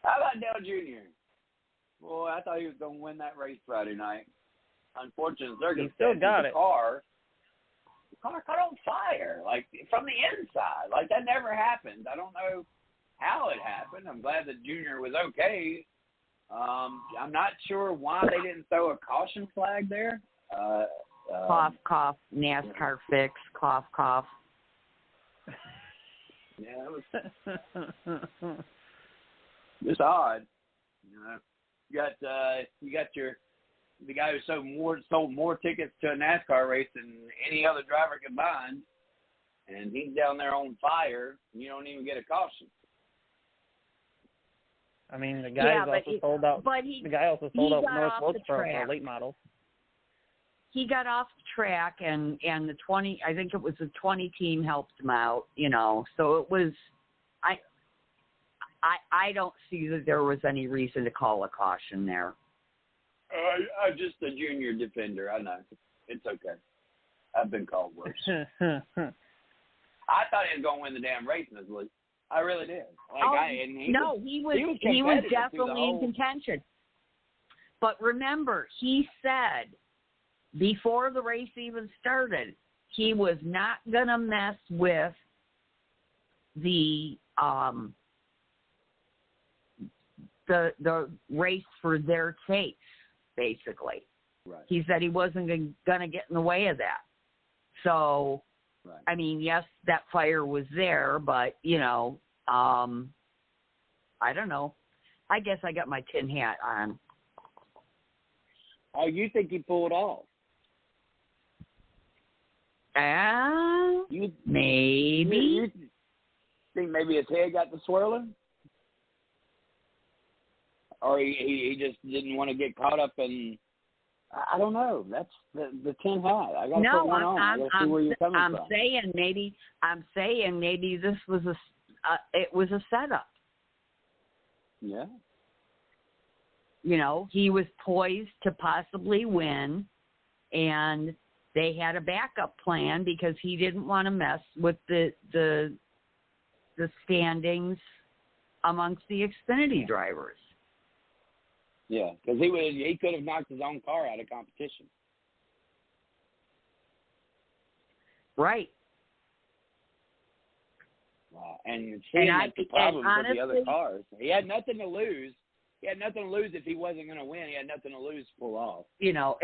How about Dale Jr.? Boy, I thought he was going to win that race Friday night. Unfortunate circumstances. He still got it. The car caught on fire, like from the inside. Like that never happened. I don't know how it happened. I'm glad that Junior was okay. I'm not sure why they didn't throw a caution flag there. Cough, cough, NASCAR fix, cough, cough. Yeah, it was just odd. You know, you got the guy who sold more tickets to a NASCAR race than any other driver combined, and he's down there on fire, and you don't even get a caution. I mean, the guy also sold out. The guy also sold out North Wilkesboro for late models. He got off the track, and the 20, I think it was the 20 team helped him out. You know, so it was. I don't see that there was any reason to call a caution there. I'm just a junior defender. I know. It's okay. I've been called worse. I thought he was going to win the damn race in his league. I really did. He was definitely in contention. But remember, he said before the race even started, he was not going to mess with the race for their case, basically. Right. He said he wasn't going to get in the way of that. So, right. I mean, yes, that fire was there, but, you know, I don't know. I guess I got my tin hat on. Oh, you think he pulled off? Maybe. You think maybe his head got to swirling? Or he just didn't want to get caught up in, I don't know. That's the tin hat. I got to put one on. I got to see where you're coming from. I'm saying maybe this was it was a setup. Yeah. You know, he was poised to possibly win, and they had a backup plan because he didn't want to mess with the standings amongst the Xfinity drivers. Yeah, because he could have knocked his own car out of competition. Right. Wow. And seeing that's the problem with the other cars. He had nothing to lose. He had nothing to lose if he wasn't going to win. He had nothing to lose to pull off. You know,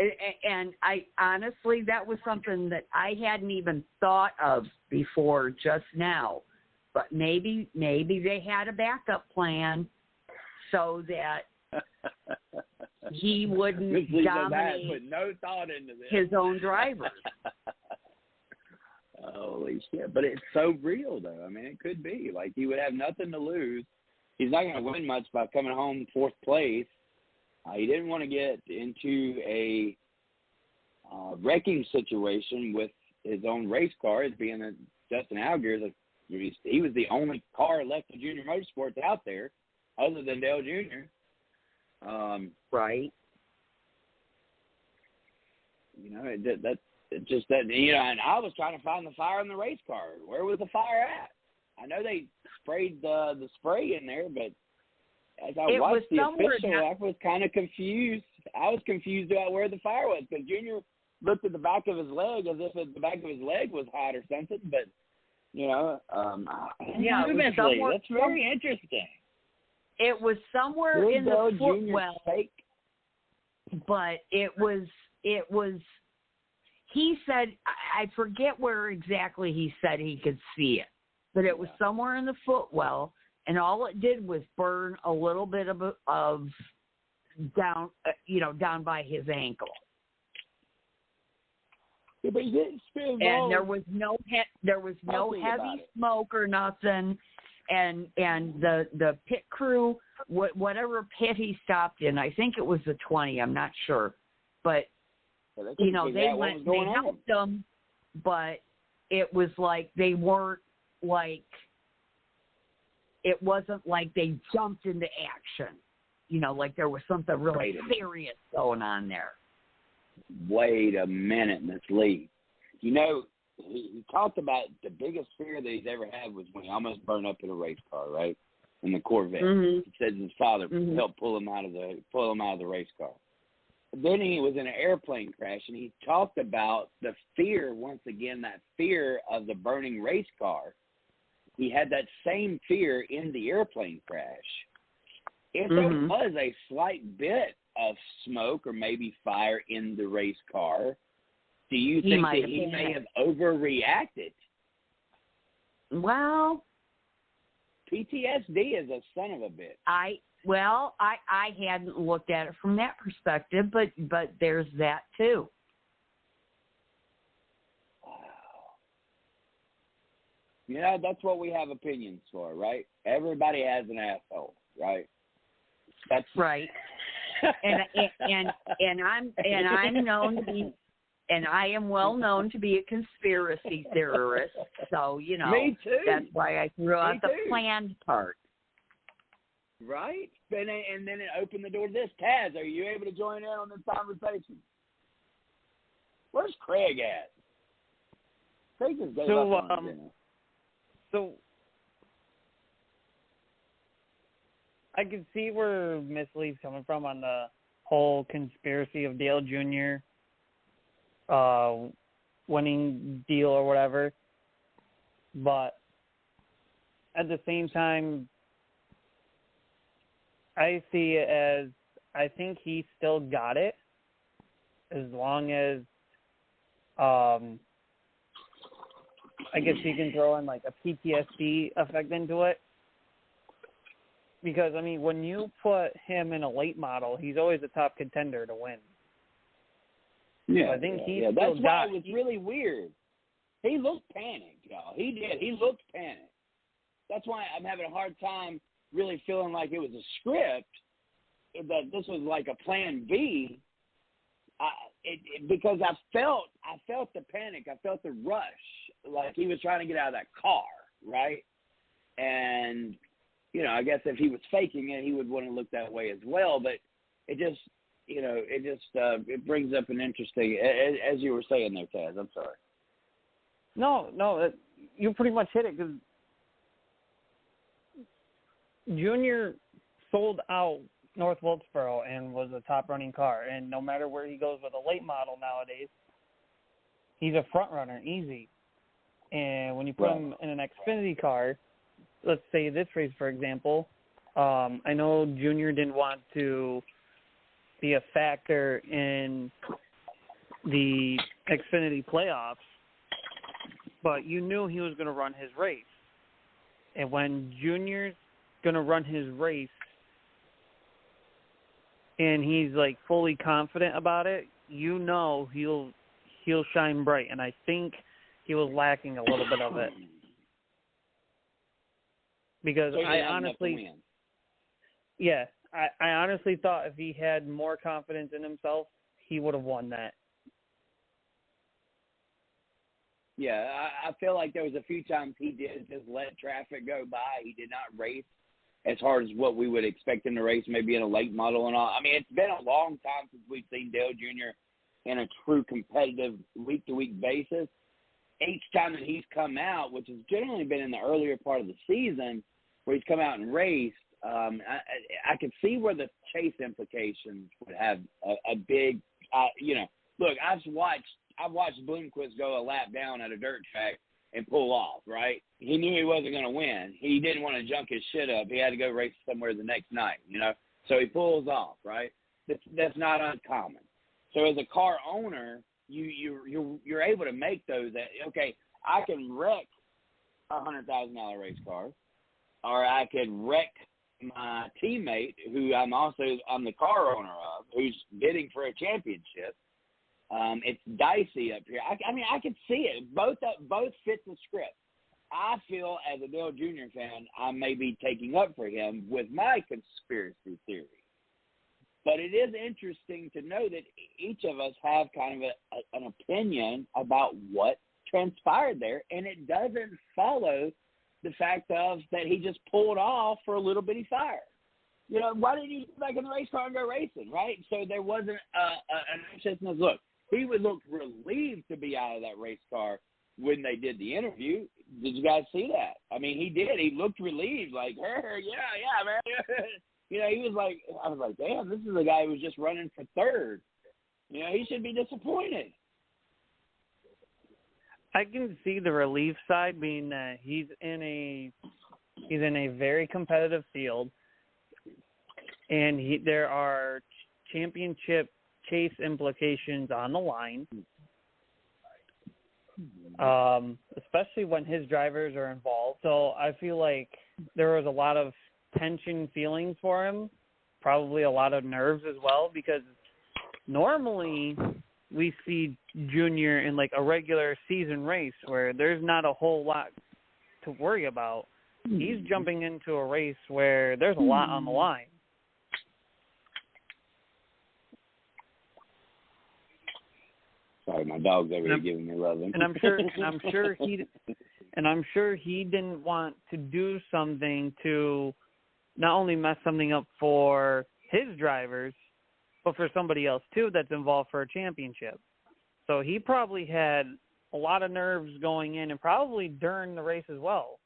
and I honestly, that was something that I hadn't even thought of before just now. But maybe they had a backup plan so that he wouldn't dominate put no thought into this. His own drivers. Holy shit. But it's so real, though. I mean, it could be. Like, he would have nothing to lose. He's not going to win much by coming home fourth place. He didn't want to get into a wrecking situation with his own race car, as being that Justin Allgaier, he was the only car left in Junior Motorsports out there other than Dale Jr. Right. You know, that you know, and I was trying to find the fire in the race car. Where was the fire at? I know they sprayed the spray in there, but as I watched the official, I was kind of confused. I was confused about where the fire was because Junior looked at the back of his leg as if the back of his leg was hot or something. But you know, that's very interesting. It was somewhere in the footwell, but it was. He said, I forget where exactly he said he could see it, but it was somewhere in the footwell, and all it did was burn a little bit of down, down by his ankle. Yeah, but he didn't spin. And there was no heavy smoke or nothing. And the pit crew, whatever pit he stopped in, I think it was the 20. I'm not sure, but they helped them, but it was like they weren't like, it wasn't like they jumped into action. You know, like there was something really serious going on there. Wait a minute, Miss Lee. You know, he talked about the biggest fear that he's ever had was when he almost burned up in a race car, right? in the Corvette. Mm-hmm. He says his father helped pull him out of the race car. Then he was in an airplane crash, and he talked about the fear, once again, that fear of the burning race car. He had that same fear in the airplane crash. If there was a slight bit of smoke or maybe fire in the race car, do you think that he may have overreacted? Well, PTSD is a son of a bitch. I hadn't looked at it from that perspective, but there's that too. Wow. You know, that's what we have opinions for, right? Everybody has an asshole, right? That's right. and I'm known to be, and I am well known to be a conspiracy theorist. So Me too. That's why I threw out the planned part. Right? And then it opened the door to this. Taz, are you able to join in on this conversation? Where's Craig at? Craig just gave up on dinner. So I can see where Miss Lee's coming from on the whole conspiracy of Dale Jr. Winning deal or whatever. But at the same time, I see it as I think he still got it as long as I guess you can throw in like a PTSD effect into it. Because, I mean, when you put him in a late model, he's always a top contender to win. Yeah, so I think he that's still why it was really weird. He looked panicked, y'all. He did. He looked panicked. That's why I'm having a hard time really feeling like it was a script, that this was like a plan B, because I felt the panic. I felt the rush, like he was trying to get out of that car, right? And, I guess if he was faking it, he would want to look that way as well. But it just, it brings up an interesting, as you were saying there, Taz, I'm sorry. No, you pretty much hit it, because Junior sold out North Wilkesboro and was a top running car. And no matter where he goes with a late model nowadays, he's a front runner, easy. And when you put him in an Xfinity car, let's say this race, for example, I know Junior didn't want to be a factor in the Xfinity playoffs, but you knew he was going to run his race. And when Junior's going to run his race and he's like fully confident about it, he'll shine bright. And I think he was lacking a little bit of it, because I honestly thought if he had more confidence in himself, he would have won that. Yeah, I feel like there was a few times he did just let traffic go by. He did not race as hard as what we would expect him to race, maybe in a late model and all. I mean, it's been a long time since we've seen Dale Jr. in a true competitive week-to-week basis. Each time that he's come out, which has generally been in the earlier part of the season, where he's come out and raced, I could see where the chase implications would have a big, look, I've watched Bloomquist go a lap down at a dirt track and pull off, right? He knew he wasn't going to win. He didn't want to junk his shit up. He had to go race somewhere the next night, So he pulls off, right? That's not uncommon. So as a car owner, you're able to make those. Okay, I can wreck a $100,000 race car, or I could wreck my teammate, who I'm the car owner of, who's bidding for a championship. It's dicey up here. I can see it. Both fit the script. I feel, as a Dale Jr. fan, I may be taking up for him with my conspiracy theory. But it is interesting to know that each of us have kind of an opinion about what transpired there, and it doesn't follow the fact of that he just pulled off for a little bitty fire. Why didn't you get back in the race car and go racing, right? So there wasn't an anxiousness. Look, he would look relieved to be out of that race car when they did the interview. Did you guys see that? I mean, he did. He looked relieved, like, yeah, man. You know, he was like, I was like, damn, this is a guy who was just running for third. You know, he should be disappointed. I can see the relief side being that he's in a very competitive field, and there are championship chase implications on the line, especially when his drivers are involved. So I feel like there was a lot of tension feelings for him, probably a lot of nerves as well, because normally we see Junior in like a regular season race where there's not a whole lot to worry about. He's jumping into a race where there's a lot on the line. Sorry, my dog's over here giving me love. And I'm sure he didn't want to do something to not only mess something up for his drivers, but for somebody else too that's involved for a championship. So he probably had a lot of nerves going in, and probably during the race as well.